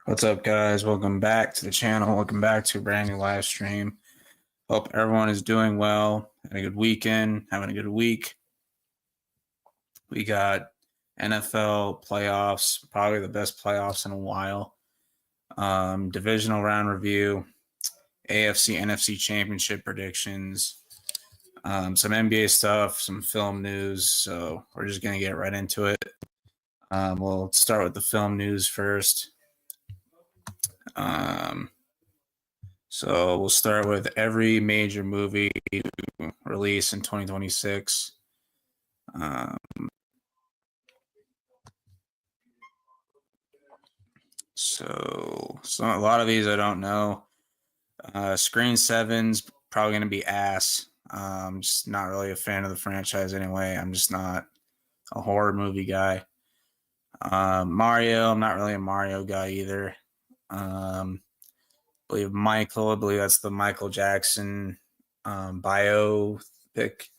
What's up, guys? Welcome back to the channel. Welcome back to a brand new live stream. Hope everyone is doing well, having a good weekend, having a good week. We got NFL playoffs, probably the best playoffs in a while. Divisional round review, AFC, NFC championship predictions, some NBA stuff, some film news. So we're just going to get right into it. We'll start with the film news first. So we'll start with every major movie released in 2026. So a lot of these I don't know. Screen 7's probably going to be ass. Just not really a fan of the franchise anyway. I'm just not a horror movie guy. Mario, I'm not really a Mario guy either. I believe that's the Michael Jackson biopic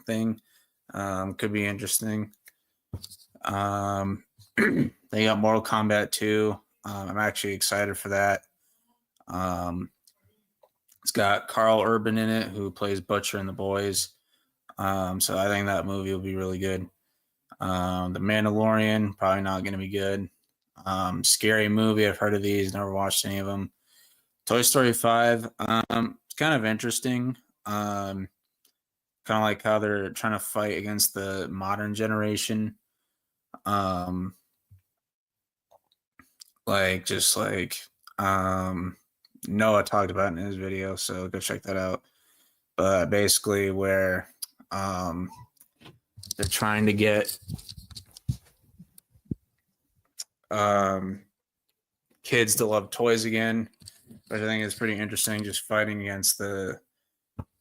thing. Could be interesting. They got Mortal Kombat 2. I'm actually excited for that. It's got Carl Urban in it, who plays Butcher in The Boys. So I think that movie will be really good. The Mandalorian, probably not going to be good. Scary Movie, I've heard of these, never watched any of them. Toy Story 5, it's kind of interesting. Kind of like how they're trying to fight against the modern generation. Noah talked about in his video, so go check that out. But basically where they're trying to get kids to love toys again, which I think is pretty interesting, just fighting against the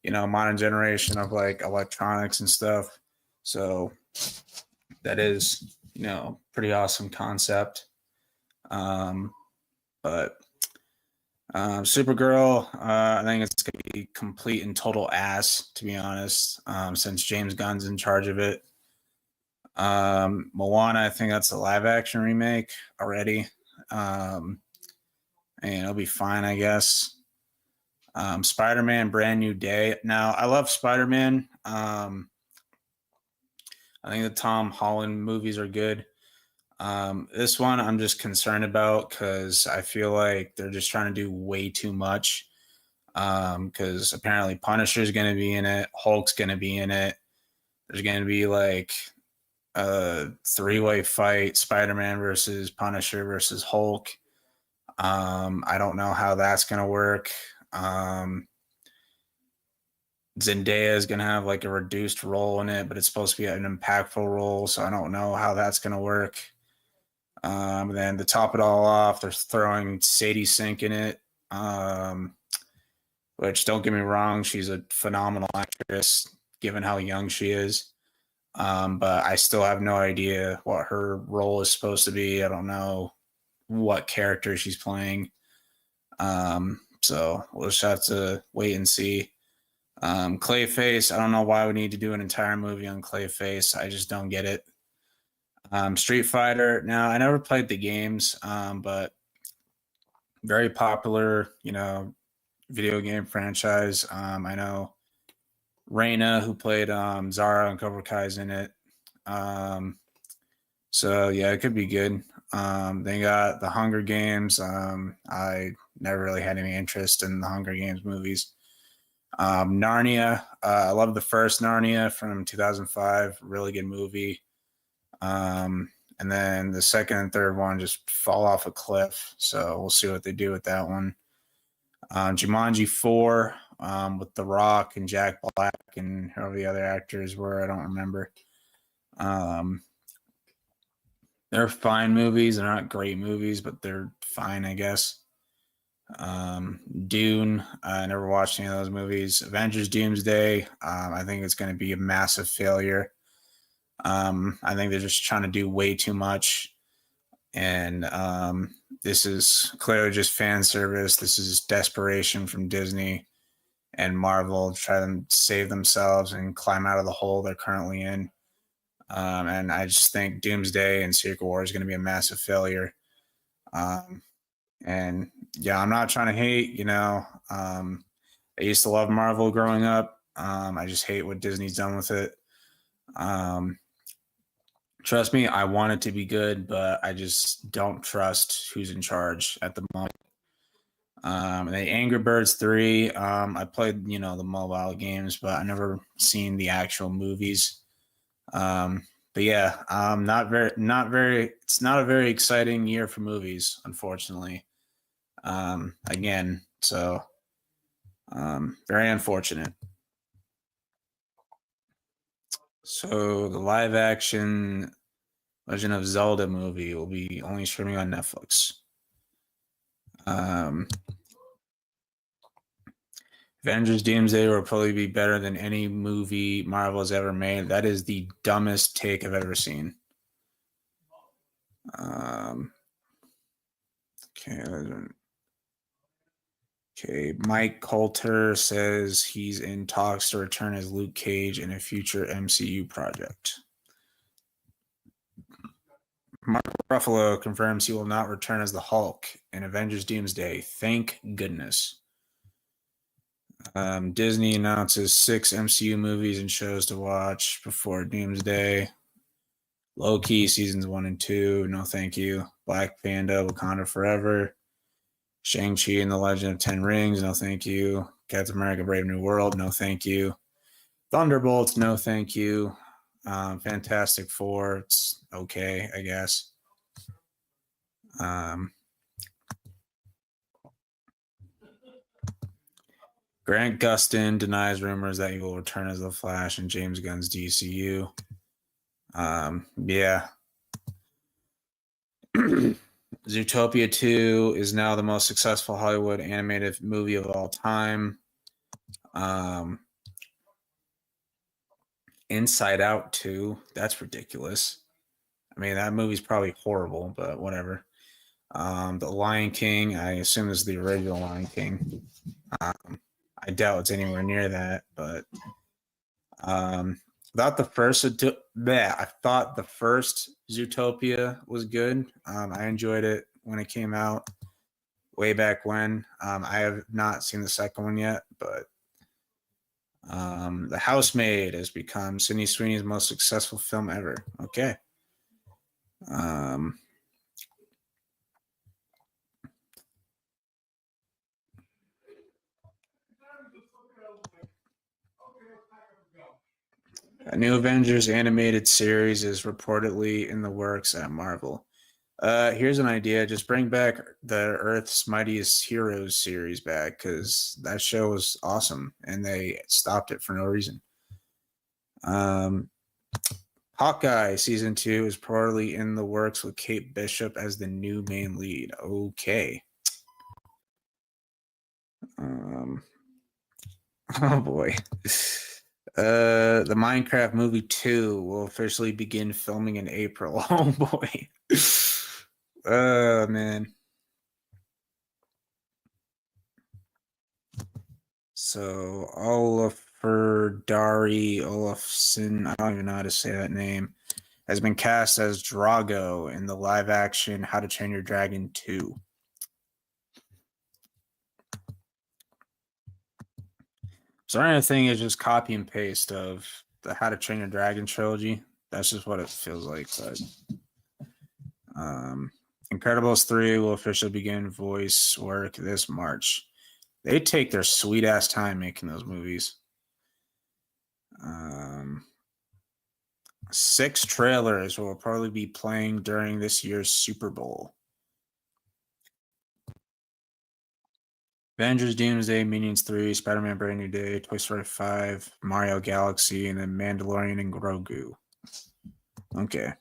modern generation of like electronics and stuff. So that is pretty awesome concept. But Supergirl, I think it's going to be complete and total ass, to be honest, since James Gunn's in charge of it. Moana, I think that's a live action remake already. And it'll be fine, I guess. Spider-Man, Brand New Day. Now, I love Spider-Man. I think the Tom Holland movies are good. This one I'm just concerned about because I feel like they're just trying to do way too much. Because apparently Punisher's going to be in it, Hulk's going to be in it. There's going to be like a three-way fight: Spider-Man versus Punisher versus Hulk. I don't know how that's going to work. Zendaya is going to have like a reduced role in it, but it's supposed to be an impactful role, so I don't know how that's going to work. Then to top it all off, they're throwing Sadie Sink in it, which, don't get me wrong, she's a phenomenal actress given how young she is. But I still have no idea what her role is supposed to be. I don't know what character she's playing. So we'll just have to wait and see. Clayface, I don't know why we need to do an entire movie on Clayface. I just don't get it. Street Fighter. Now, I never played the games, but very popular, video game franchise. I know Reina, who played Zara and Cobra Kai, is in it. So yeah, it could be good. They got the Hunger Games. I never really had any interest in the Hunger Games movies. Narnia. I love the first Narnia from 2005. Really good movie. And then the second and third one just fall off a cliff. So we'll see what they do with that one. Jumanji 4 with The Rock and Jack Black and whoever the other actors were. I don't remember. They're fine movies. They're not great movies, but they're fine, I guess. Dune. I never watched any of those movies. Avengers Doomsday. I think it's going to be a massive failure. I think they're just trying to do way too much. And this is clearly just fan service. This is desperation from Disney and Marvel to try to save themselves and climb out of the hole they're currently in. And I just think Doomsday and Secret War is going to be a massive failure. And yeah, I'm not trying to hate, I used to love Marvel growing up. I just hate what Disney's done with it. Um, Trust me, I want it to be good, but I just don't trust who's in charge at the moment. The Angry Birds 3, I played, the mobile games, but I never seen the actual movies. But yeah, it's not a very exciting year for movies, unfortunately. Again, so very unfortunate. So the live action Legend of Zelda movie will be only streaming on Netflix. Avengers Doomsday will probably be better than any movie Marvel has ever made. That is the dumbest take I've ever seen. Okay. Okay. Mike Coulter says he's in talks to return as Luke Cage in a future MCU project. Mark Ruffalo confirms he will not return as the Hulk in Avengers Doomsday. Thank goodness. Disney announces 6 MCU movies and shows to watch before Doomsday. Loki seasons 1 and 2. No, thank you. Black Panda, Wakanda Forever. Shang-Chi and the Legend of Ten Rings. No, thank you. Captain America: Brave New World. No, thank you. Thunderbolts. No, thank you. Fantastic Four. It's okay, I guess. Grant Gustin denies rumors that he will return as the Flash in James Gunn's DCU. Yeah. Zootopia 2 is now the most successful Hollywood animated movie of all time. Inside Out 2, that's ridiculous. I mean, that movie's probably horrible, but whatever. The Lion King, I assume this is the original Lion King. I doubt it's anywhere near that, but I thought the first Zootopia was good. I enjoyed it when it came out way back when. I have not seen the second one yet, but The Housemaid has become Sydney Sweeney's most successful film ever. Okay. A new Avengers animated series is reportedly in the works at Marvel. Here's an idea. Just bring back the Earth's Mightiest Heroes series back, because that show was awesome and they stopped it for no reason. Hawkeye season 2 is reportedly in the works with Kate Bishop as the new main lead. Okay. Oh boy. The Minecraft movie 2 will officially begin filming in April. Oh boy. Man. So Olafur Dari Olafsson, I don't even know how to say that name, has been cast as Drago in the live action How to Train Your Dragon 2. So another thing is just copy and paste of the How to Train Your Dragon trilogy. That's just what it feels like. But Incredibles 3 will officially begin voice work this March. They take their sweet ass time making those movies. 6 trailers will probably be playing during this year's Super Bowl. Avengers Doomsday, Minions 3, Spider-Man Brand New Day, Toy Story 5, Mario Galaxy, and then Mandalorian and Grogu. Okay.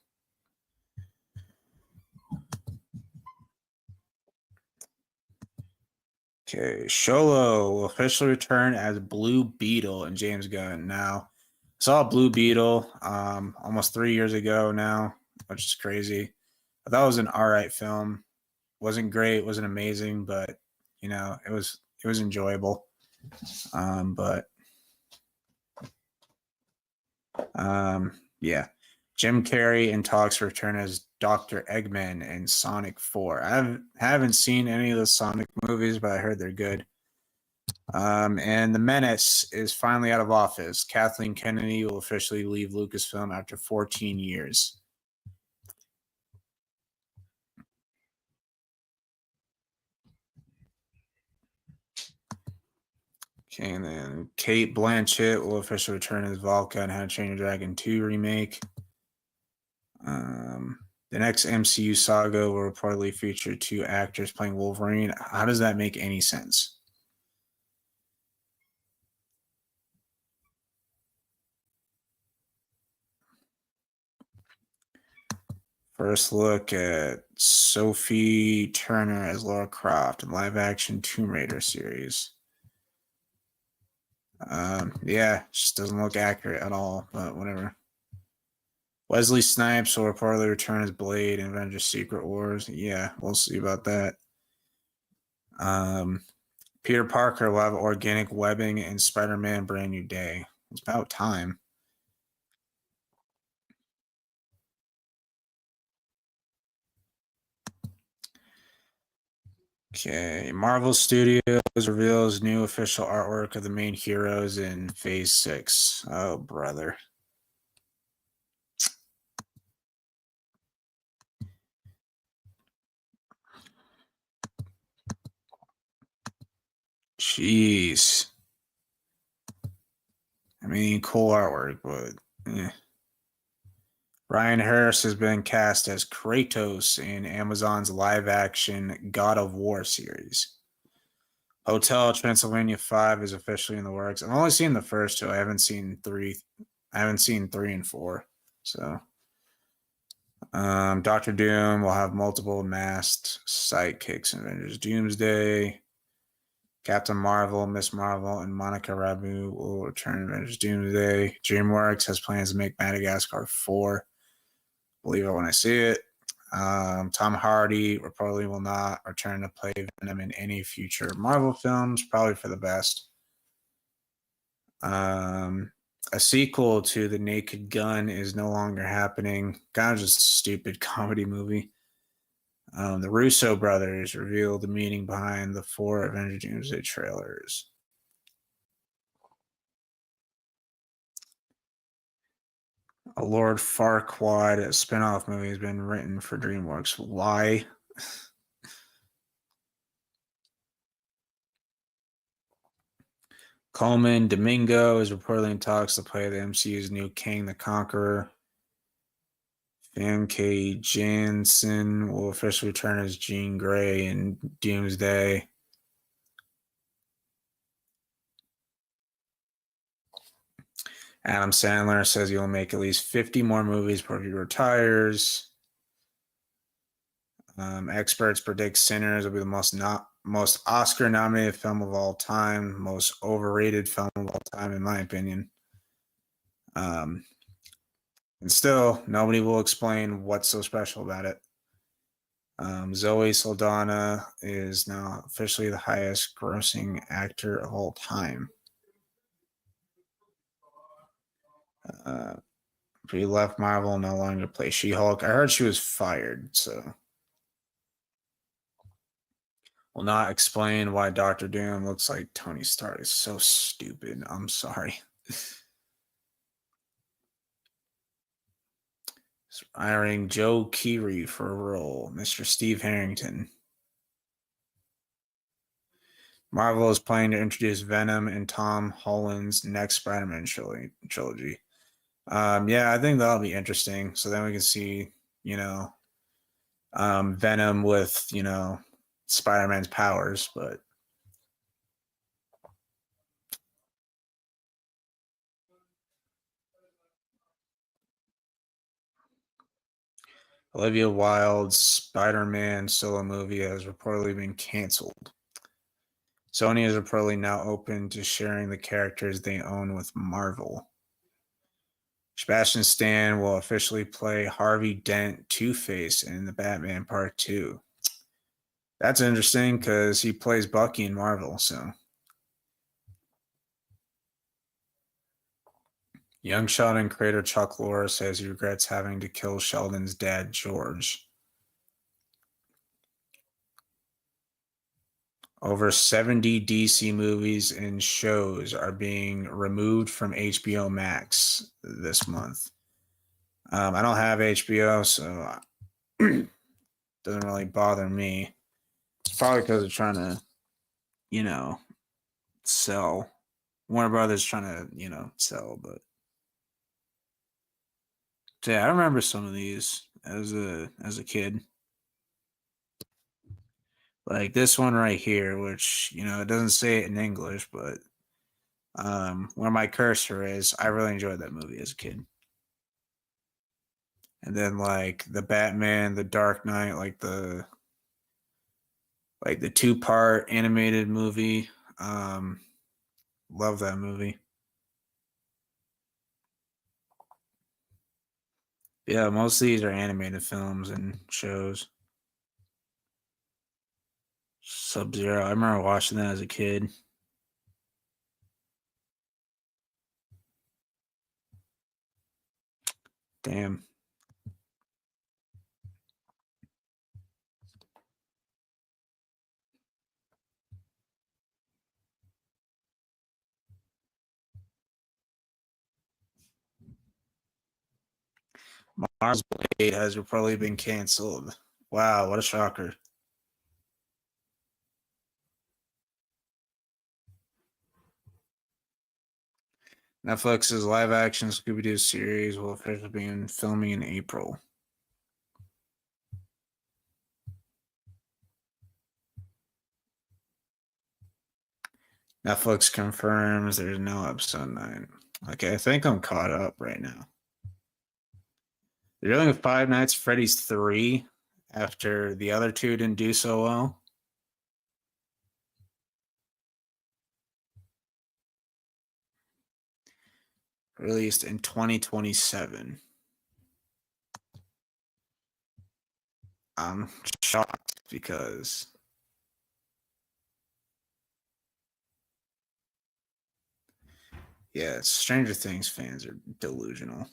Okay, Sholo will officially return as Blue Beetle in James Gunn. Now, I saw Blue Beetle almost 3 years ago now, which is crazy. I thought it was an alright film. Wasn't great, wasn't amazing, but it was enjoyable. Yeah. Jim Carrey in talks to return as Dr. Eggman in Sonic 4. I haven't seen any of the Sonic movies, but I heard they're good. And the Menace is finally out of office. Kathleen Kennedy will officially leave Lucasfilm after 14 years. Okay, and then Kate Blanchett will officially return as Valka in How to Train Your Dragon 2 remake. The next MCU saga will reportedly feature 2 actors playing Wolverine. How does that make any sense? First look at Sophie Turner as Lara Croft in live-action Tomb Raider series. Yeah, just doesn't look accurate at all, but whatever. Wesley Snipes will reportedly return as Blade in Avengers Secret Wars. Yeah, we'll see about that. Peter Parker will have organic webbing in Spider-Man Brand New Day. It's about time. Okay, Marvel Studios reveals new official artwork of the main heroes in Phase 6. Oh, brother. Jeez. I mean, cool artwork, but Ryan Harris has been cast as Kratos in Amazon's live-action God of War series. Hotel Transylvania 5 is officially in the works. I've only seen the first 2. I haven't seen 3. I haven't seen 3 and 4. So, Doctor Doom will have multiple masked sidekicks in Avengers Doomsday. Captain Marvel, Miss Marvel, and Monica Rambeau will return in Avengers Doomsday. DreamWorks has plans to make Madagascar 4. Believe it when I see it. Tom Hardy reportedly will not return to play Venom in any future Marvel films, probably for the best. A sequel to The Naked Gun is no longer happening. Kind of just a stupid comedy movie. The Russo brothers revealed the meaning behind the 4 Avengers Doomsday trailers. A Lord Farquaad spin-off movie has been written for DreamWorks. Why? Coleman Domingo is reportedly in talks to play the MCU's new Kang the Conqueror. Famke Janssen will officially return as Jean Grey in Doomsday. Adam Sandler says he will make at least 50 more movies before he retires. Experts predict Sinners will be the most Oscar-nominated film of all time, most overrated film of all time, in my opinion. And still, nobody will explain what's so special about it. Zoe Saldana is now officially the highest grossing actor of all time. He left Marvel, no longer play She-Hulk. I heard she was fired, so will not explain why Doctor Doom looks like Tony Stark. It's so stupid. I'm sorry. Hiring Joe Keery for a role, Mr. Steve Harrington. Marvel is planning to introduce Venom in Tom Holland's next Spider-Man trilogy. Yeah, I think that'll be interesting. So then we can see, Venom with, Spider-Man's powers, but Olivia Wilde's Spider-Man solo movie has reportedly been canceled. Sony is reportedly now open to sharing the characters they own with Marvel. Sebastian Stan will officially play Harvey Dent Two-Face in the Batman Part 2. That's interesting because he plays Bucky in Marvel, so. Young Sheldon creator Chuck Lorre says he regrets having to kill Sheldon's dad, George. Over 70 DC movies and shows are being removed from HBO Max this month. I don't have HBO, so it doesn't really bother me. It's probably because they're trying to, sell. Warner Brothers trying to, sell, but yeah, I remember some of these as a kid. Like this one right here, which it doesn't say it in English, but where my cursor is, I really enjoyed that movie as a kid. And then like the Batman, the Dark Knight, like the 2-part animated movie. Love that movie. Yeah, most of these are animated films and shows. Sub-Zero, I remember watching that as a kid. Damn. Mars Blade has probably been canceled. Wow, what a shocker. Netflix's live-action Scooby-Doo series will officially begin filming in April. Netflix confirms there's no episode 9. Okay, I think I'm caught up right now. They're doing Five Nights at Freddy's 3 after the other two didn't do so well. Released in 2027. I'm shocked because yeah, Stranger Things fans are delusional.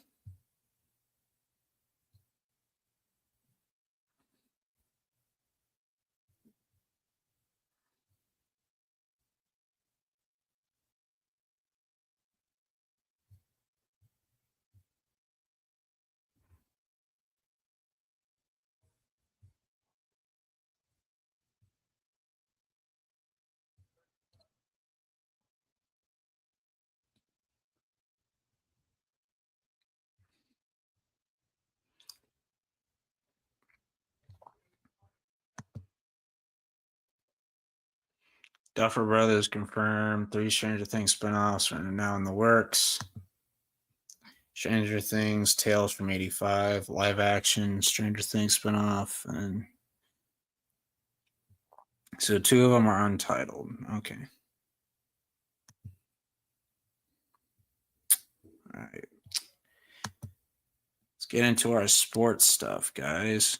Duffer Brothers confirmed 3 Stranger Things spinoffs are now in the works. Stranger Things, Tales from 85, live action Stranger Things spinoff, and so 2 of them are untitled. Okay. All right. Let's get into our sports stuff, guys.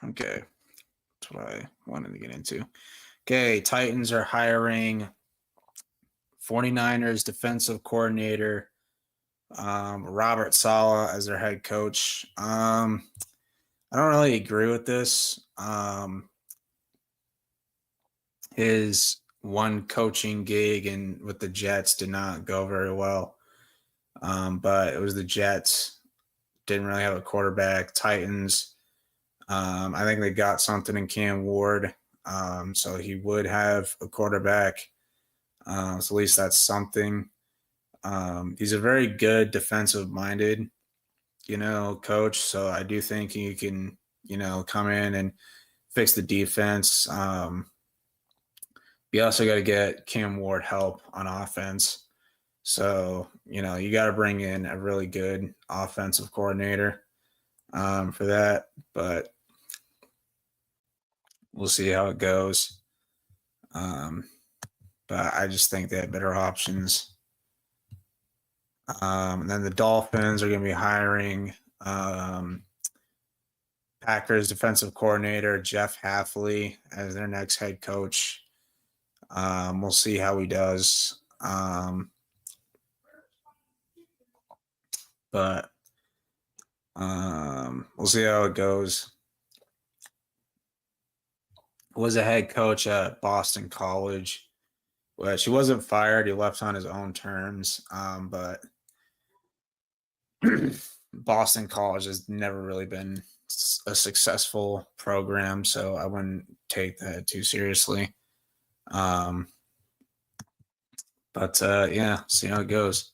Okay. That's what I wanted to get into. Okay, Titans are hiring 49ers defensive coordinator Robert Saleh as their head coach. I don't really agree with this. His one coaching gig and with the Jets did not go very well. But it was the Jets. Didn't really have a quarterback. Titans. I think they got something in Cam Ward. So he would have a quarterback. So at least that's something. He's a very good defensive-minded, coach. So I do think he can, come in and fix the defense. You also got to get Cam Ward help on offense. So, you got to bring in a really good offensive coordinator for that. But we'll see how it goes. But I just think they have better options. And then the Dolphins are going to be hiring Packers defensive coordinator Jeff Hafley as their next head coach. We'll see how he does. But we'll see how it goes. Was a head coach at Boston College. Well, he wasn't fired. He left on his own terms. But Boston College has never really been a successful program, so I wouldn't take that too seriously. But yeah, see how it goes.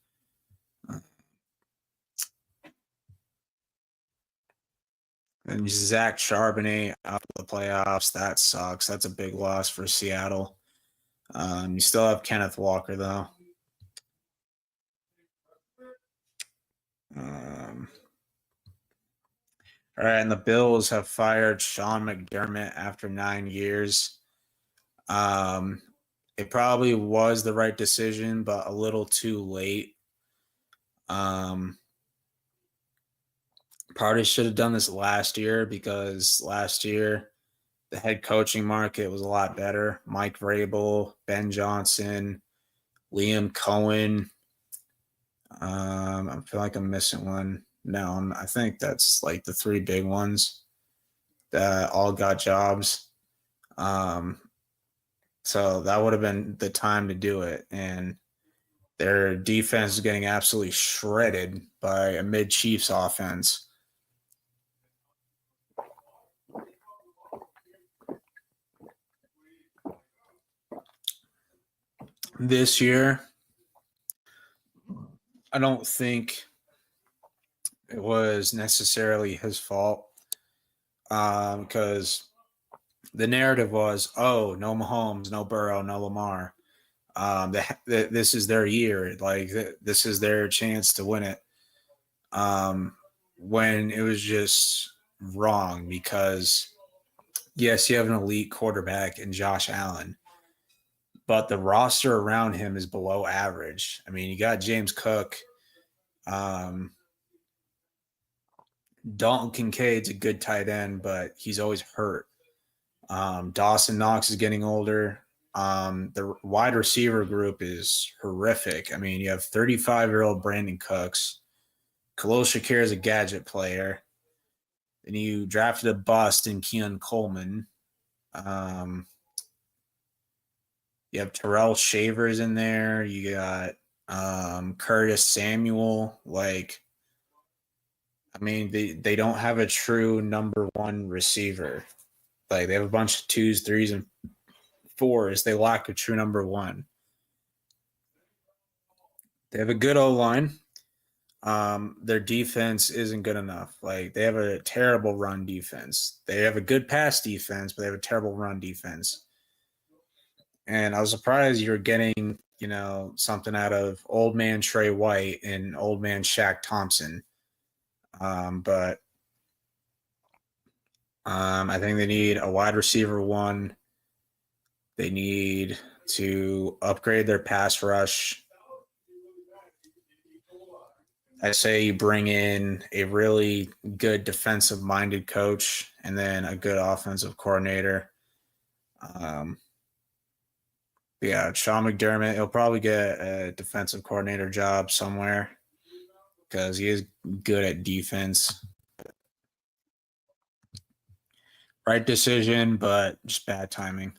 And Zach Charbonnet out of the playoffs. That sucks. That's a big loss for Seattle. You still have Kenneth Walker, though. All right, and the Bills have fired Sean McDermott after 9 years. It probably was the right decision, but a little too late. Probably should have done this last year because last year the head coaching market was a lot better. Mike Vrabel, Ben Johnson, Liam Cohen. I feel like I'm missing one. No, I think that's like the three big ones that all got jobs. So that would have been the time to do it. And their defense is getting absolutely shredded by a mid-Chiefs offense. This year, I don't think it was necessarily his fault because the narrative was, oh, no Mahomes, no Burrow, no Lamar. This is their year. Like, this is their chance to win it. When it was just wrong because, yes, you have an elite quarterback in Josh Allen, but the roster around him is below average. I mean, you got James Cook. Dalton Kincaid's a good tight end, but he's always hurt. Dawson Knox is getting older. The wide receiver group is horrific. I mean, you have 35-year-old Brandon Cooks. Khalil Shakir is a gadget player. Then you drafted a bust in Keon Coleman. You have Terrell Shavers in there. You got Curtis Samuel. Like, I mean, they don't have a true number one receiver. Like, they have a bunch of 2s, 3s, and 4s. They lack a true number one. They have a good O-line. Their defense isn't good enough. Like, they have a terrible run defense. They have a good pass defense, but they have a terrible run defense. And I was surprised you're getting, something out of old man Trey White and old man Shaq Thompson. But I think they need a wide receiver one. They need to upgrade their pass rush. I say you bring in a really good defensive-minded coach and then a good offensive coordinator. Yeah, Sean McDermott, he'll probably get a defensive coordinator job somewhere because he is good at defense. Right decision, but just bad timing.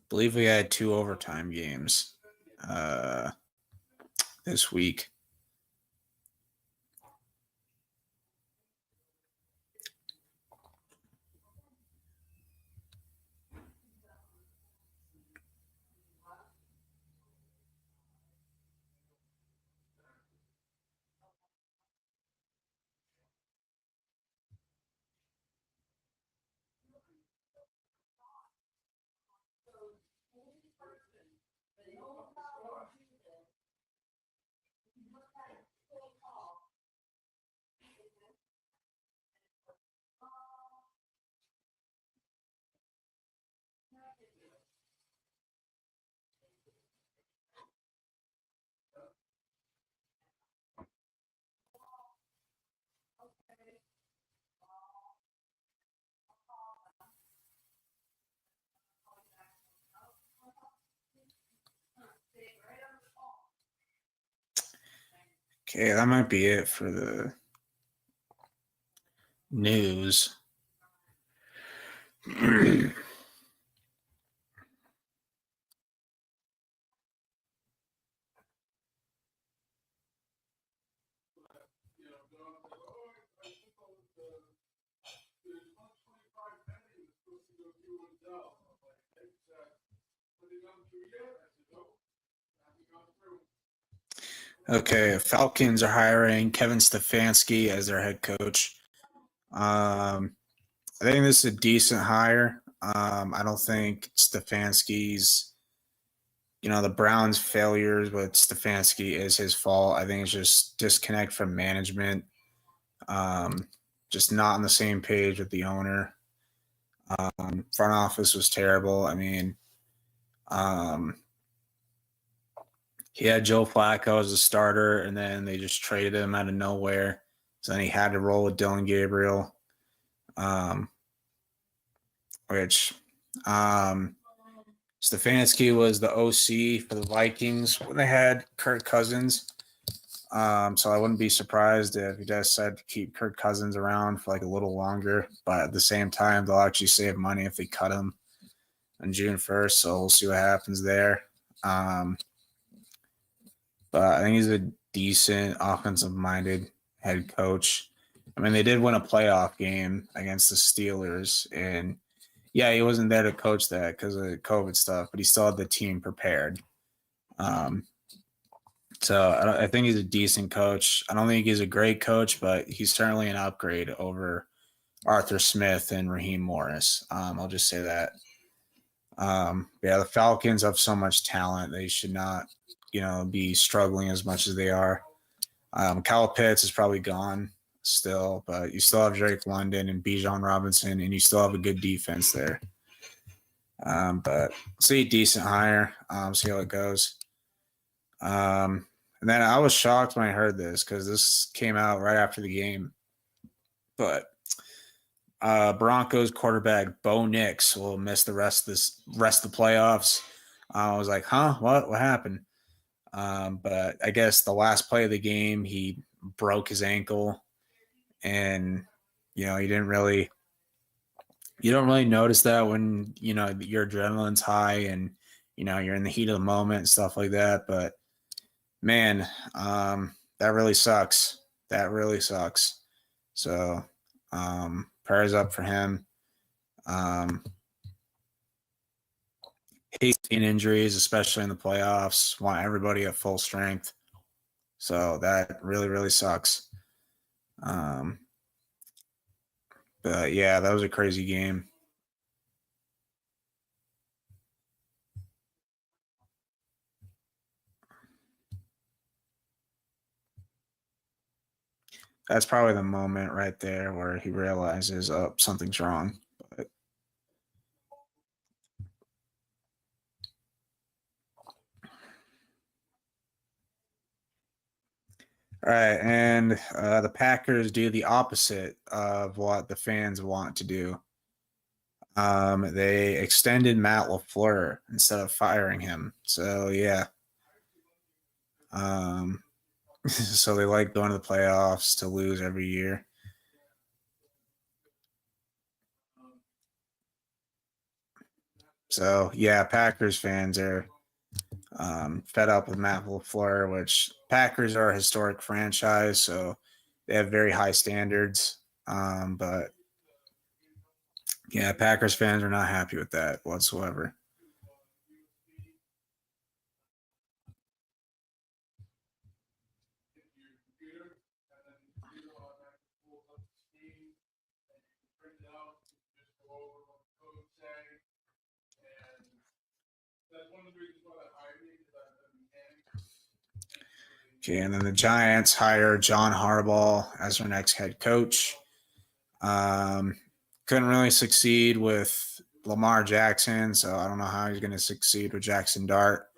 Believe we had 2 overtime games this week. Okay, that might be it for the news. Okay, Falcons are hiring Kevin Stefanski as their head coach. I think this is a decent hire. I don't think Stefanski's, the Browns' failures with Stefanski is his fault. I think it's just disconnect from management, just not on the same page with the owner. Front office was terrible. I mean, he had Joe Flacco as a starter, and then they just traded him out of nowhere. So then he had to roll with Dylan Gabriel, which Stefanski was the OC for the Vikings when they had Kirk Cousins. So I wouldn't be surprised if he decided to keep Kirk Cousins around for like a little longer. But at the same time, they'll actually save money if they cut him on June 1st. So we'll see what happens there. But I think he's a decent offensive-minded head coach. I mean, they did win a playoff game against the Steelers, and yeah, he wasn't there to coach that because of COVID stuff, but he still had the team prepared. So I think he's a decent coach. I don't think he's a great coach, but he's certainly an upgrade over Arthur Smith and Raheem Morris. I'll just say that. Yeah, the Falcons have so much talent; they should not, be struggling as much as they are. Kyle Pitts is probably gone still, but you still have Drake London and Bijan Robinson, and you still have a good defense there. But see, decent hire. See how it goes. And then I was shocked when I heard this because this came out right after the game. But Broncos quarterback Bo Nix will miss the rest of the playoffs. I was like, huh? What happened? But I guess the last play of the game, he broke his ankle, and you don't really notice that when your adrenaline's high and you're in the heat of the moment and stuff like that. But man, that really sucks. That really sucks. So prayers up for him. Hate seeing injuries, especially in the playoffs. Want everybody at full strength. So that really, really sucks. But yeah, that was a crazy game. That's probably the moment right there where he realizes, oh, something's wrong. But all right, and the Packers do the opposite of what the fans want to do. They extended Matt LaFleur instead of firing him. So yeah, so they like going to the playoffs to lose every year. So yeah, Packers fans are fed up with Matt LaFleur, which Packers are a historic franchise, so they have very high standards. But yeah, Packers fans are not happy with that whatsoever. Okay, and then the Giants hire John Harbaugh as their next head coach. Couldn't really succeed with Lamar Jackson, so I don't know how he's going to succeed with Jackson Dart.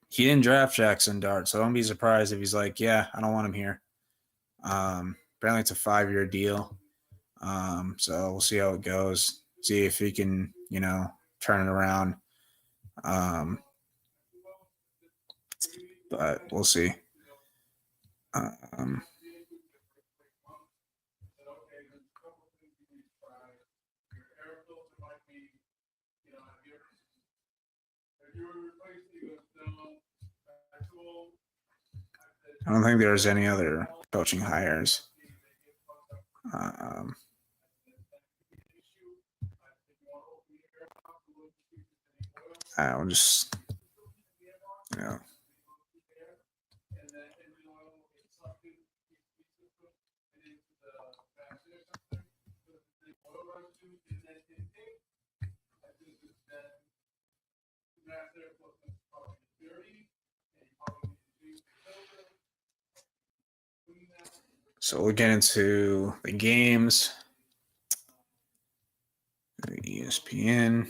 He didn't draft Jackson Dart, so don't be surprised if he's like, yeah, I don't want him here. Apparently it's a 5-year deal. So we'll see how it goes. See if he can, turn it around. But but we'll see. I don't think there's any other coaching hires. I'll just, so we'll get into the games. ESPN.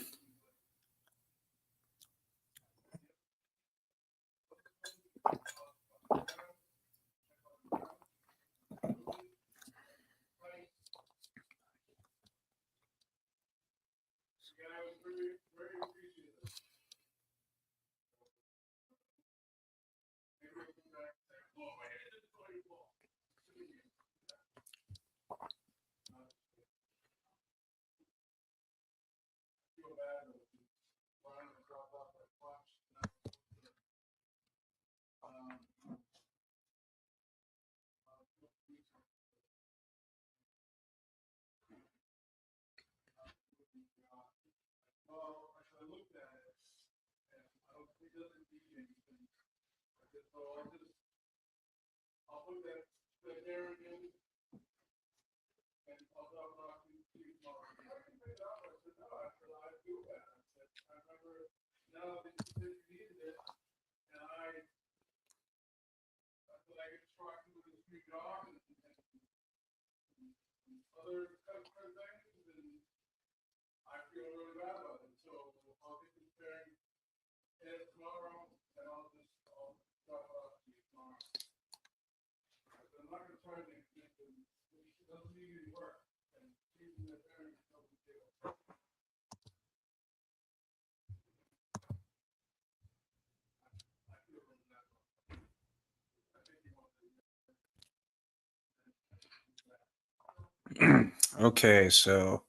Okay, so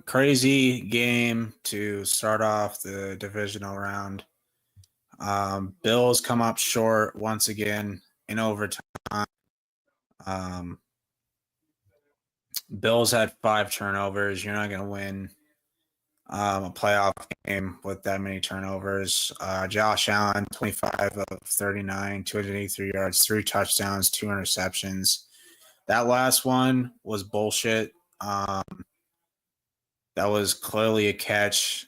crazy game to start off the divisional round. Bills come up short once again in overtime. Bills had 5 turnovers. You're not going to win a playoff game with that many turnovers. Josh Allen, 25 of 39, 283 yards, 3 touchdowns, 2 interceptions. That last one was bullshit. That was clearly a catch.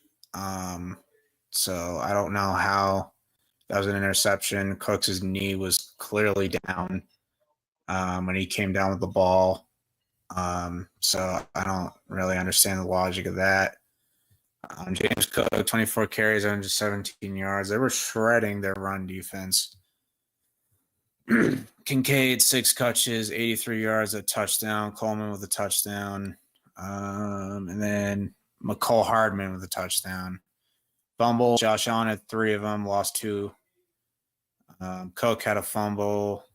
So I don't know how that was an interception. Cooks' knee was clearly down when he came down with the ball. So I don't really understand the logic of that. James Cook, 24 carries, 117 yards. They were shredding their run defense. Kincaid, 6 catches, 83 yards, a touchdown. Coleman with a touchdown. And then McCole Hardman with a touchdown. Fumble. Josh Allen had 3 of them, lost 2. Cook had a fumble.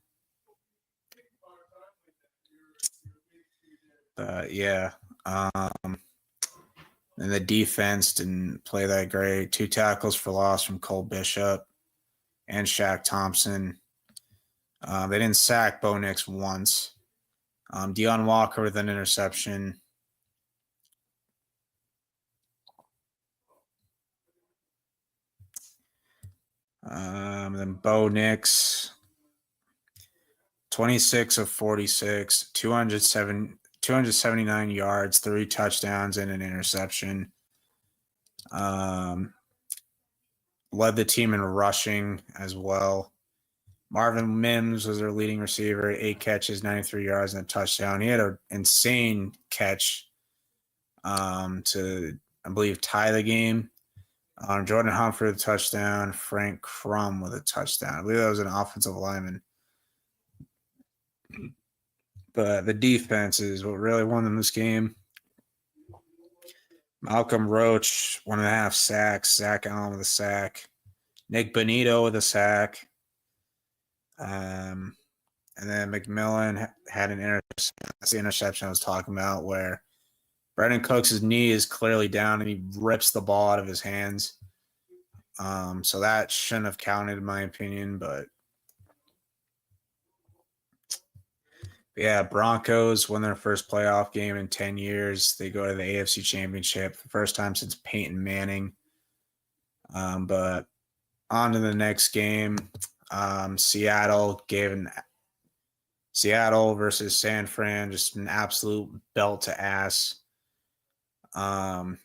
Yeah. And the defense didn't play that great. 2 tackles for loss from Cole Bishop and Shaq Thompson. They didn't sack Bo Nix once. Deion Walker with an interception. Then Bo Nix, 26 of 46, 279 yards, 3 touchdowns, and an interception. Led the team in rushing as well. Marvin Mims was their leading receiver, 8 catches, 93 yards, and a touchdown. He had an insane catch to, I believe, tie the game. Jordan Humphrey with a touchdown. Frank Crum with a touchdown. I believe that was an offensive lineman. But the defense is what really won them this game. Malcolm Roach, 1.5 sacks. Zach Allen with a sack. Nick Bonito with a sack. And then McMillan had an interception. That's the interception I was talking about, where Brandon Cooks' knee is clearly down and he rips the ball out of his hands. So that shouldn't have counted, in my opinion. But yeah, Broncos win their first playoff game in 10 years. They go to the AFC Championship, the first time since Peyton Manning. But on to the next game. Seattle versus San Fran, just an absolute belt to ass. As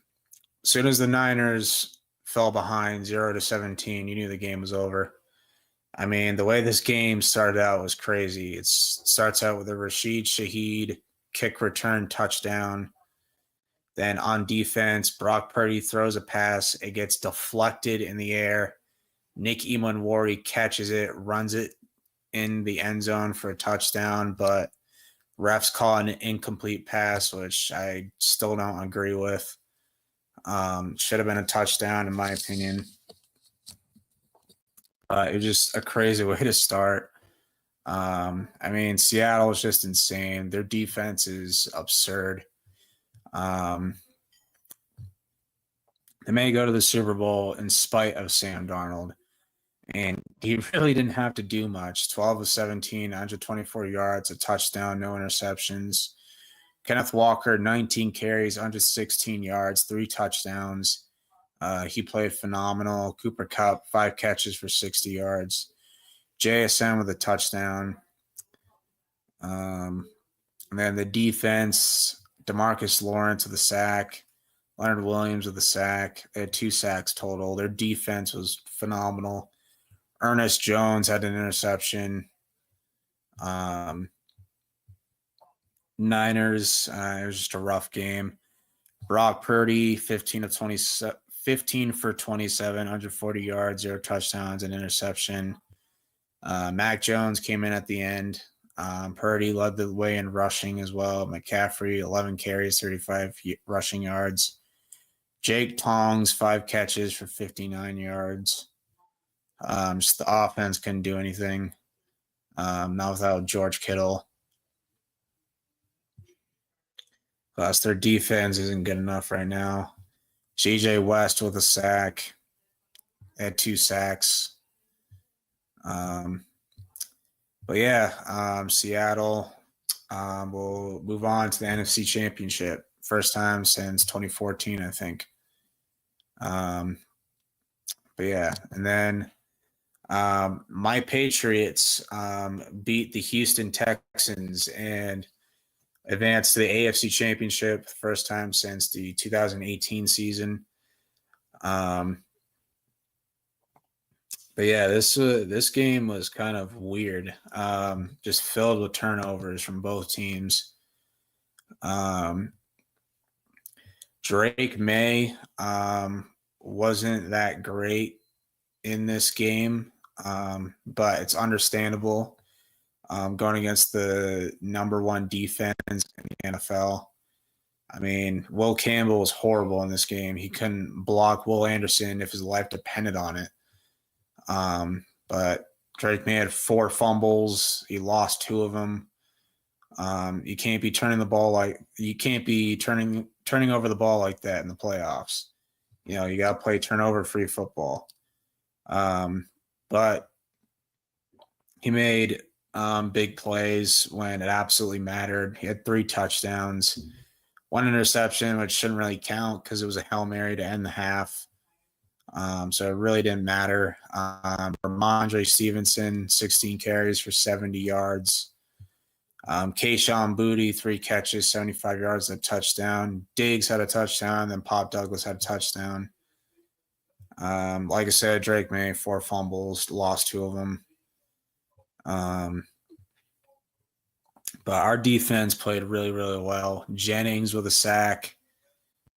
soon as the Niners fell behind 0-17, you knew the game was over. I mean, the way this game started out was crazy. It starts out with a Rashid Shaheed kick return touchdown. Then on defense, Brock Purdy throws a pass. It gets deflected in the air. Nick Emanwari catches it, runs it in the end zone for a touchdown, but refs call an incomplete pass, which I still don't agree with. Should have been a touchdown, in my opinion. It was just a crazy way to start. I mean, Seattle is just insane. Their defense is absurd. They may go to the Super Bowl in spite of Sam Darnold. And he really didn't have to do much. 12 of 17, 124 yards, a touchdown, no interceptions. Kenneth Walker, 19 carries, 116 yards, 3 touchdowns. He played phenomenal. Cooper Kupp, 5 catches for 60 yards. JSN with a touchdown. And then the defense, DeMarcus Lawrence with a sack. Leonard Williams with a sack. They had 2 sacks total. Their defense was phenomenal. Ernest Jones had an interception. Niners, it was just a rough game. Brock Purdy, 15 for 27, 140 yards, 0 touchdowns, an interception. Mac Jones came in at the end. Purdy led the way in rushing as well. McCaffrey, 11 carries, 35 rushing yards. Jake Tongs, 5 catches for 59 yards. Just the offense couldn't do anything. Not without George Kittle. Plus, their defense isn't good enough right now. J.J. West with a sack. They had 2 sacks. But yeah, Seattle will move on to the NFC Championship. First time since 2014, I think. But yeah, and then my Patriots beat the Houston Texans and advanced to the AFC Championship, first time since the 2018 season. But yeah, this game was kind of weird, just filled with turnovers from both teams. Drake May wasn't that great in this game, but it's understandable. Going against the number 1 defense in the NFL. I mean, Will Campbell was horrible in this game. He couldn't block Will Anderson if his life depended on it. But Drake May had 4 fumbles. He lost 2 of them. You can't be turning over the ball like that in the playoffs. You know, you got to play turnover-free football. But he made big plays when it absolutely mattered. He had 3 touchdowns, 1 interception, which shouldn't really count because it was a Hail Mary to end the half. So it really didn't matter. Ramondre Stevenson, 16 carries for 70 yards. Kayshon Boutte, 3 catches, 75 yards, a touchdown. Diggs had a touchdown, then Pop Douglas had a touchdown. Like I said, Drake May, 4 fumbles, lost 2 of them. But our defense played really, really well. Jennings with a sack.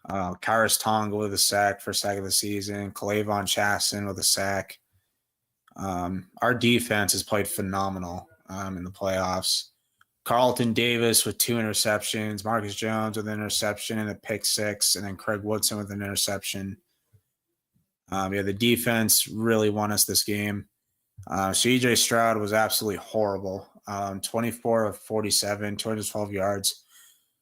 Kyrus Tonga with a sack, first sack of the season. Kalavon Chasen with a sack. Our defense has played phenomenal in the playoffs. Carlton Davis with 2 interceptions. Marcus Jones with an interception and a pick 6. And then Craig Woodson with an interception. Yeah, the defense really won us this game. CJ Stroud was absolutely horrible. 24 of 47, 212 yards,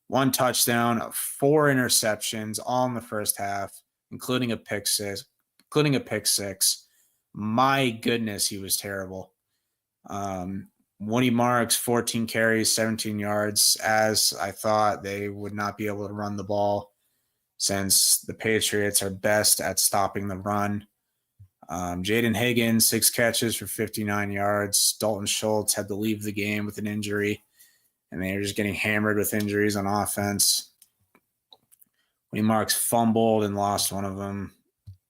one touchdown, four interceptions, all in the first half, including a pick six. Including a pick six. My goodness, he was terrible. Woody Marks, 14 carries, 17 yards. As I thought, they would not be able to run the ball since the Patriots are best at stopping the run. Jaden Higgins, 6 catches for 59 yards. Dalton Schultz had to leave the game with an injury, and they were just getting hammered with injuries on offense. Woody Marks fumbled and lost one of them.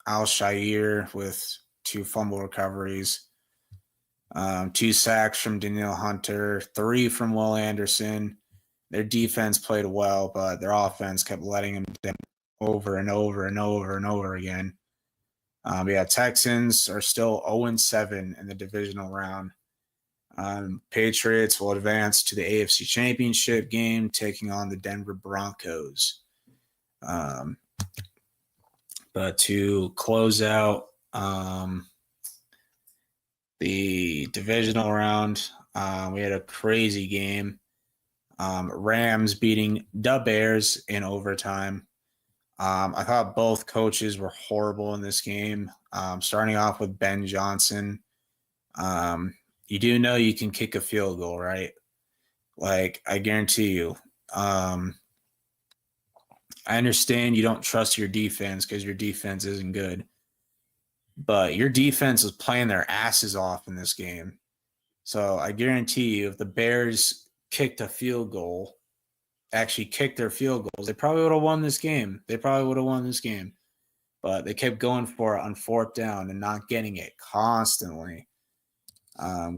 Al Shair with 2 fumble recoveries. 2 sacks from Danielle Hunter, 3 from Will Anderson. Their defense played well, but their offense kept letting them down over and over and over and over again. Texans are still 0-7 in the divisional round. Patriots will advance to the AFC Championship game, taking on the Denver Broncos. But to close out the divisional round, we had a crazy game. Rams beating the Bears in overtime. I thought both coaches were horrible in this game. Starting off with Ben Johnson. You do know you can kick a field goal, right? Like, I guarantee you. I understand you don't trust your defense because your defense isn't good. But your defense was playing their asses off in this game. So I guarantee you, if the Bears kicked a field goal, actually kicked their field goals, they probably would have won this game. But they kept going for it on 4th down and not getting it constantly.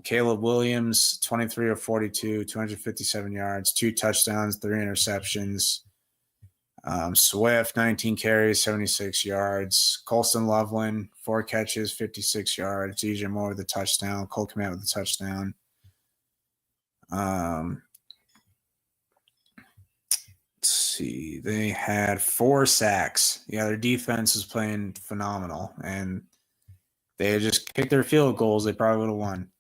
Caleb Williams, 23 of 42, 257 yards, 2 touchdowns, 3 interceptions. Swift, 19 carries, 76 yards. Colston Loveland, 4 catches, 56 yards. DJ Moore with a touchdown. Cole Kmet with a touchdown. Let's see. They had 4 sacks. Yeah, their defense was playing phenomenal. And they had just kicked their field goals, they probably would have won.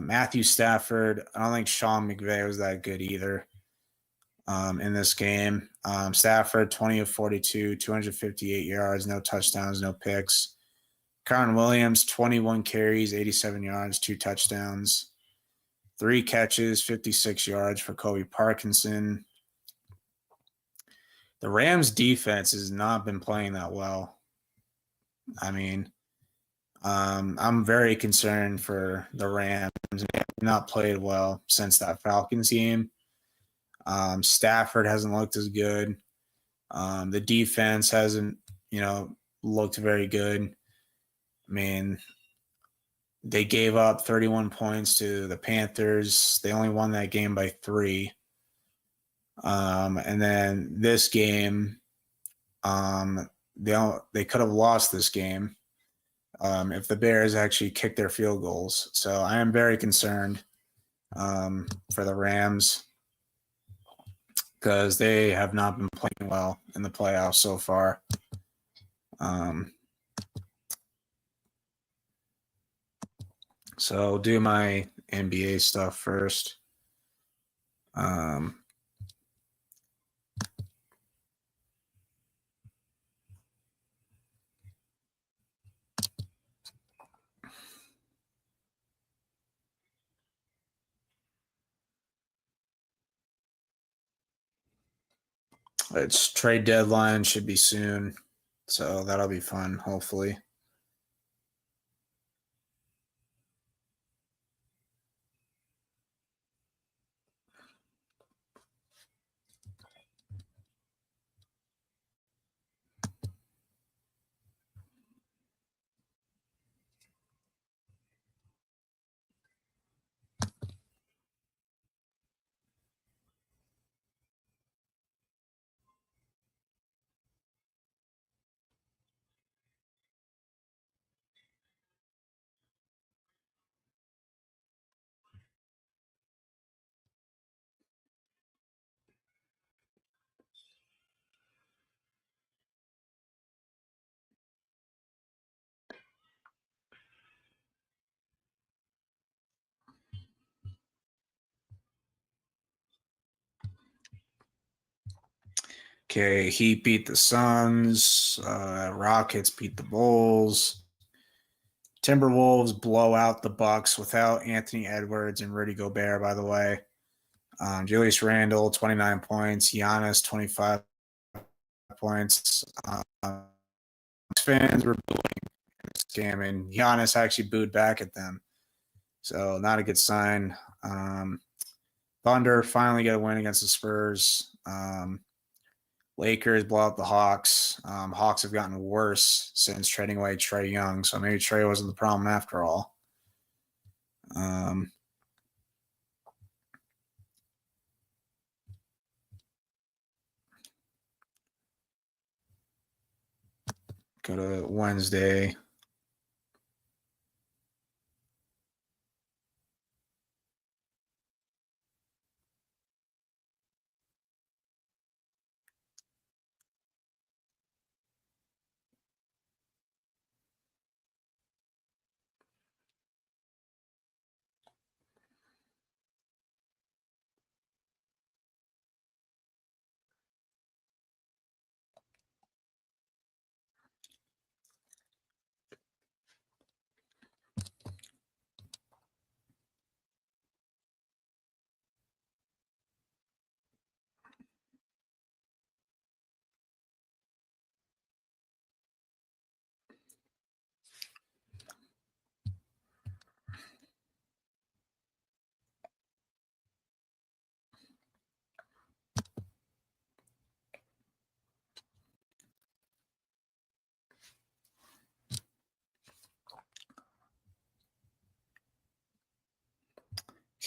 Matthew Stafford, I don't think Sean McVay was that good either in this game. Stafford, 20 of 42, 258 yards, no touchdowns, no picks. Kyron Williams, 21 carries, 87 yards, 2 touchdowns. 3 catches, 56 yards for Kobe Parkinson. The Rams defense has not been playing that well. I mean, I'm very concerned for the Rams. They have not played well since that Falcons game. Stafford hasn't looked as good. The defense hasn't, looked very good. I mean, they gave up 31 points to the Panthers. They only won that game by 3. And then this game, they could have lost this game if the Bears actually kicked their field goals. So I am very concerned for the Rams because they have not been playing well in the playoffs so far. So I'll do my NBA stuff first. It's trade deadline should be soon, so that'll be fun, hopefully. Okay, Heat beat the Suns. Rockets beat the Bulls. Timberwolves blow out the Bucks without Anthony Edwards and Rudy Gobert, by the way. Julius Randle, 29 points. Giannis, 25 points. Fans were booing this game, and Giannis actually booed back at them. So not a good sign. Thunder finally get a win against the Spurs. Lakers blow out the Hawks. Hawks have gotten worse since trading away Trae Young, so maybe Trae wasn't the problem after all. Go to Wednesday.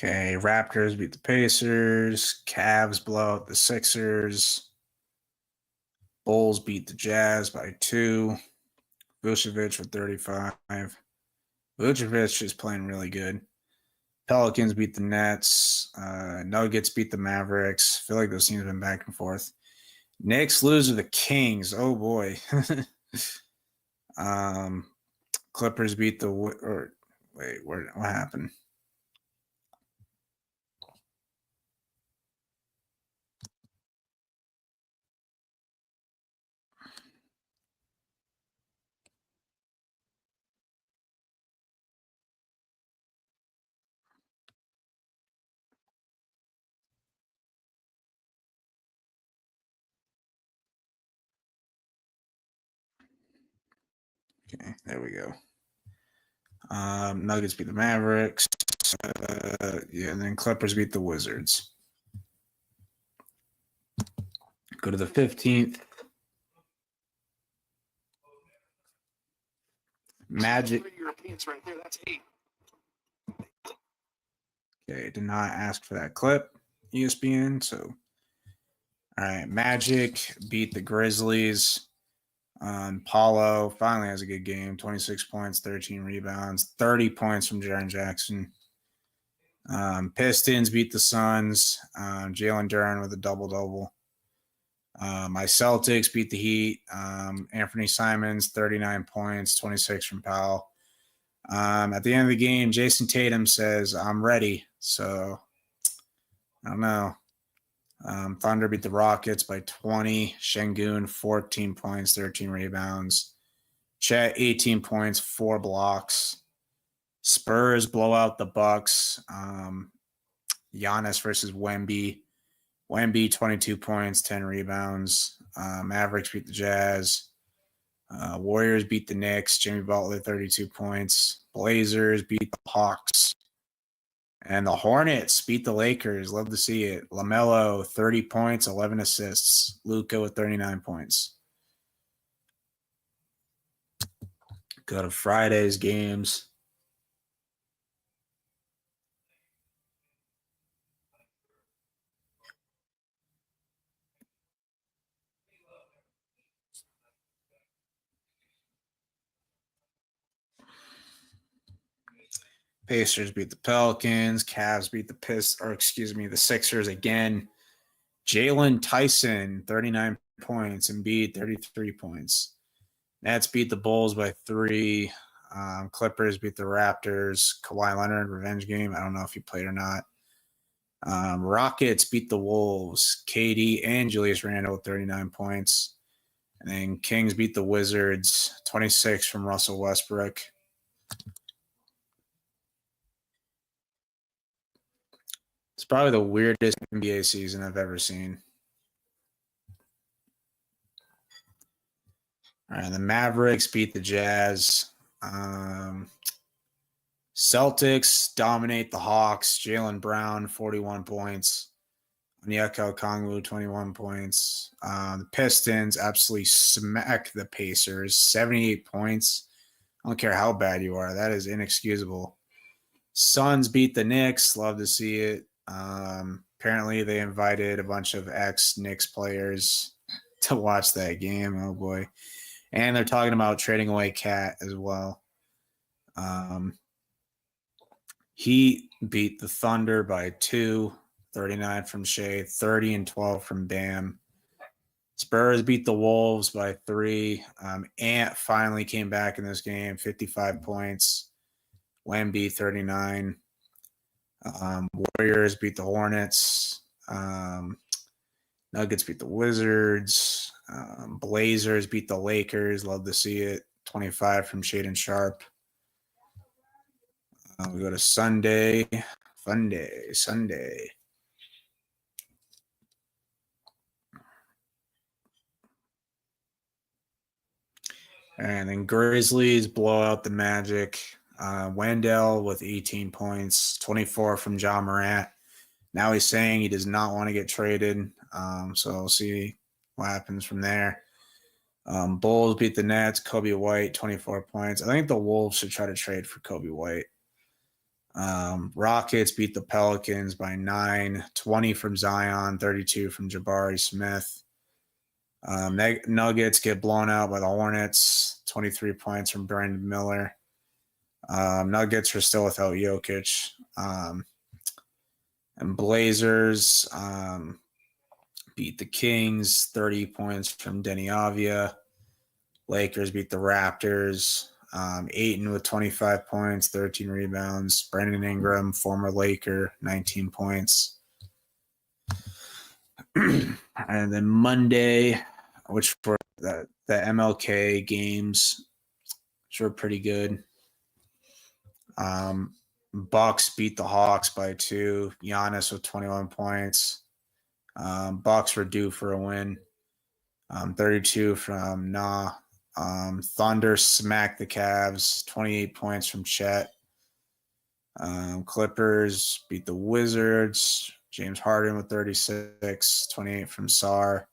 Okay, Raptors beat the Pacers. Cavs blow out the Sixers. Bulls beat the Jazz by 2. Vucevic with 35. Vucevic is playing really good. Pelicans beat the Nets. Nuggets beat the Mavericks. I feel like those teams have been back and forth. Knicks lose to the Kings. Oh boy. Clippers beat the what happened? Okay, there we go. Nuggets beat the Mavericks. And then Clippers beat the Wizards. Go to the 15th. Magic. Right there. That's 8. Okay, did not ask for that clip, ESPN. So, all right, Magic beat the Grizzlies. Paulo finally has a good game. 26 points, 13 rebounds, 30 points from Jaren Jackson. Pistons beat the Suns. Jalen Duren with a double-double. My Celtics beat the Heat. Anthony Simons, 39 points, 26 from Powell. At the end of the game, Jason Tatum says, "I'm ready." So, I don't know. Thunder beat the Rockets by 20. Şengün, 14 points, 13 rebounds. Chet, 18 points, 4 blocks. Spurs blow out the Bucks. Giannis versus Wemby. Wemby, 22 points, 10 rebounds. Mavericks beat the Jazz. Warriors beat the Knicks. Jimmy Butler, 32 points. Blazers beat the Hawks. And the Hornets beat the Lakers. Love to see it. LaMelo, 30 points, 11 assists. Luka with 39 points. Go to Friday's games. Pacers beat the Pelicans. Cavs beat the Sixers again. Jalen Tyson, 39 points. Embiid, 33 points. Nets beat the Bulls by 3. Clippers beat the Raptors. Kawhi Leonard, revenge game. I don't know if he played or not. Rockets beat the Wolves. KD and Julius Randle with 39 points. And then Kings beat the Wizards, 26 from Russell Westbrook. It's probably the weirdest NBA season I've ever seen. All right, the Mavericks beat the Jazz. Celtics dominate the Hawks. Jaylen Brown, 41 points. Onyeka Okongwu, 21 points. The Pistons absolutely smack the Pacers, 78 points. I don't care how bad you are. That is inexcusable. Suns beat the Knicks. Love to see it. Apparently, they invited a bunch of ex-Knicks players to watch that game. Oh, boy. And they're talking about trading away Cat as well. Heat beat the Thunder by 2, 39 from Shea, 30 and 12 from Bam. Spurs beat the Wolves by 3. Ant finally came back in this game, 55 points. Wemby, 39. Warriors beat the Hornets. Nuggets beat the Wizards. Blazers beat the Lakers. Love to see it. 25 from Shaedon Sharpe. We go to Sunday. Sunday. And then Grizzlies blow out the Magic. Wendell with 18 points, 24 from John Morant. Now he's saying he does not want to get traded. So we'll see what happens from there. Bulls beat the Nets. Kobe White, 24 points. I think the Wolves should try to trade for Kobe White. Rockets beat the Pelicans by 9, 20 from Zion, 32 from Jabari Smith. Nuggets get blown out by the Hornets, 23 points from Brandon Miller. Nuggets are still without Jokic. And Blazers beat the Kings, 30 points from Denny Avia. Lakers beat the Raptors. Ayton with 25 points, 13 rebounds. Brandon Ingram, former Laker, 19 points. And then Monday, which were the MLK games, which were pretty good. Bucks beat the Hawks by 2. Giannis with 21 points. Bucks were due for a win. 32 from Nah. Thunder smacked the Cavs. 28 points from Chet. Clippers beat the Wizards. James Harden with 36. 28 from Sar.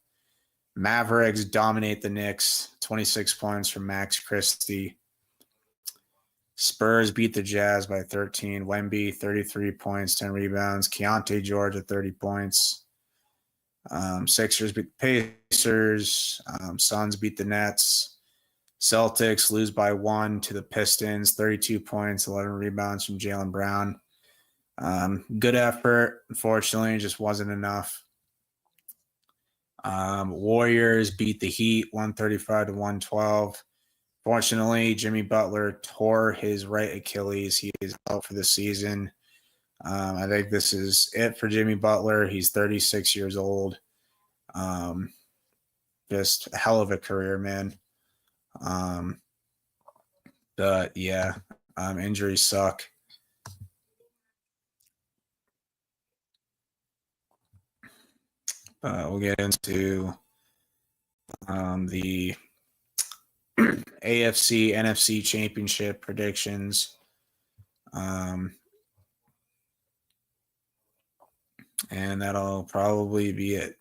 Mavericks dominate the Knicks. 26 points from Max Christie. Spurs beat the Jazz by 13. Wemby, 33 points, 10 rebounds. Keontae George at 30 points. Sixers beat the Pacers. Suns beat the Nets. Celtics lose by 1 to the Pistons. 32 points, 11 rebounds from Jaylen Brown. Good effort. Unfortunately, it just wasn't enough. Warriors beat the Heat 135 to 112. Fortunately, Jimmy Butler tore his right Achilles. He is out for the season. I think this is it for Jimmy Butler. He's 36 years old. Just a hell of a career, man. But yeah, injuries suck. We'll get into the AFC, NFC championship predictions. And that'll probably be it.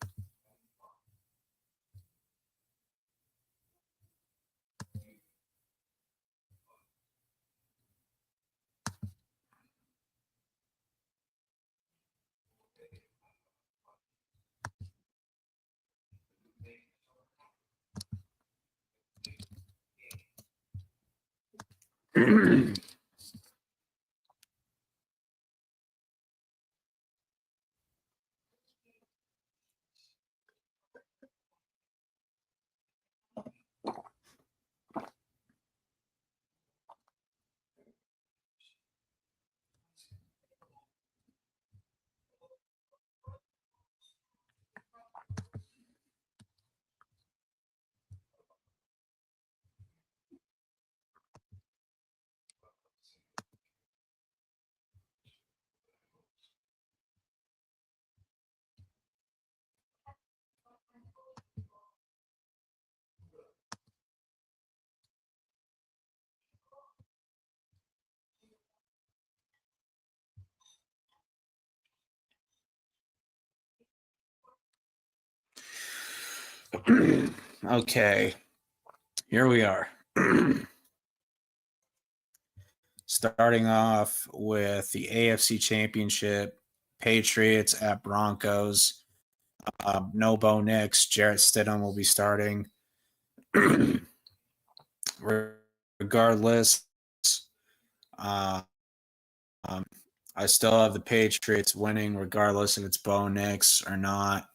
Okay, here we are. Starting off with the AFC Championship, Patriots at Broncos. No Bo Nix. Jarrett Stidham will be starting. Regardless, I still have the Patriots winning, regardless if it's Bo Nix or not,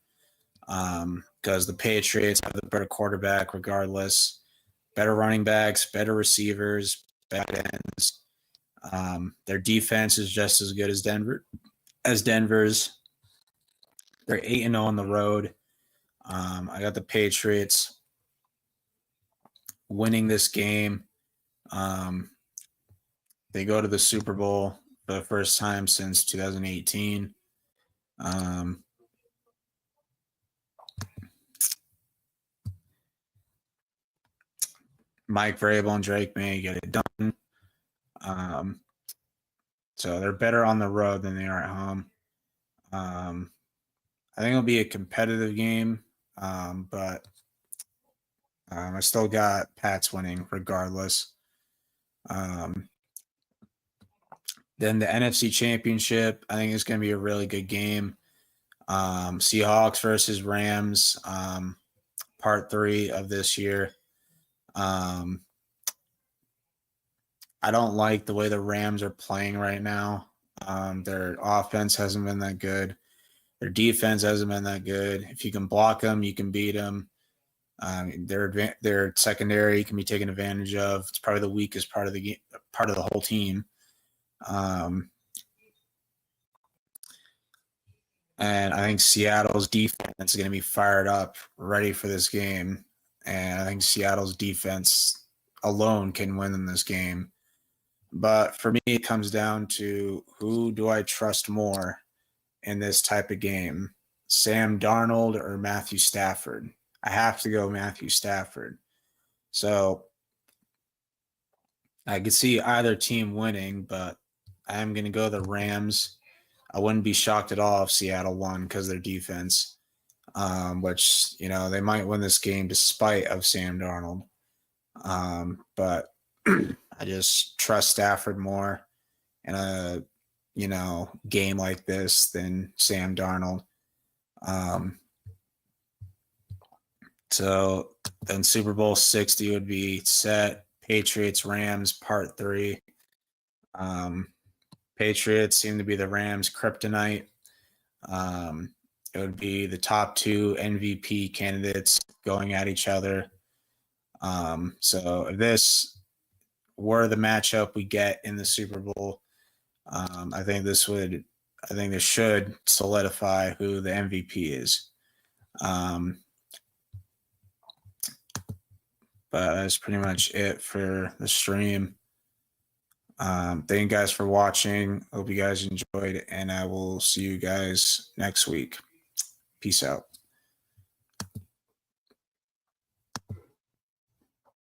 because the Patriots have the better quarterback, regardless. Better running backs, better receivers, back ends. Their defense is just as good as Denver's. They're 8-0 on the road. I got the Patriots winning this game. They go to the Super Bowl for the first time since 2018. Mike Vrabel and Drake May get it done. So they're better on the road than they are at home. I think it'll be a competitive game, but I still got Pats winning regardless. Then the NFC Championship, I think it's going to be a really good game. Seahawks versus Rams, part 3 of this year. I don't like the way the Rams are playing right now. Their offense hasn't been that good. Their defense hasn't been that good. If you can block them, you can beat them. Their secondary can be taken advantage of. It's probably the weakest part of the game, part of the whole team. And I think Seattle's defense is going to be fired up, ready for this game. And I think Seattle's defense alone can win in this game. But for me, it comes down to who do I trust more in this type of game, Sam Darnold or Matthew Stafford? I have to go Matthew Stafford. So I could see either team winning, but I'm going to go the Rams. I wouldn't be shocked at all if Seattle won because of their defense, which, they might win this game despite of Sam Darnold. But I just trust Stafford more in a, game like this than Sam Darnold. So then Super Bowl 60 would be set. Patriots, Rams, part 3. Patriots seem to be the Rams' kryptonite. It would be the top 2 MVP candidates going at each other. So if this were the matchup we get in the Super Bowl, I think this should solidify who the MVP is. But that's pretty much it for the stream. Thank you guys for watching. Hope you guys enjoyed, and I will see you guys next week. Peace out.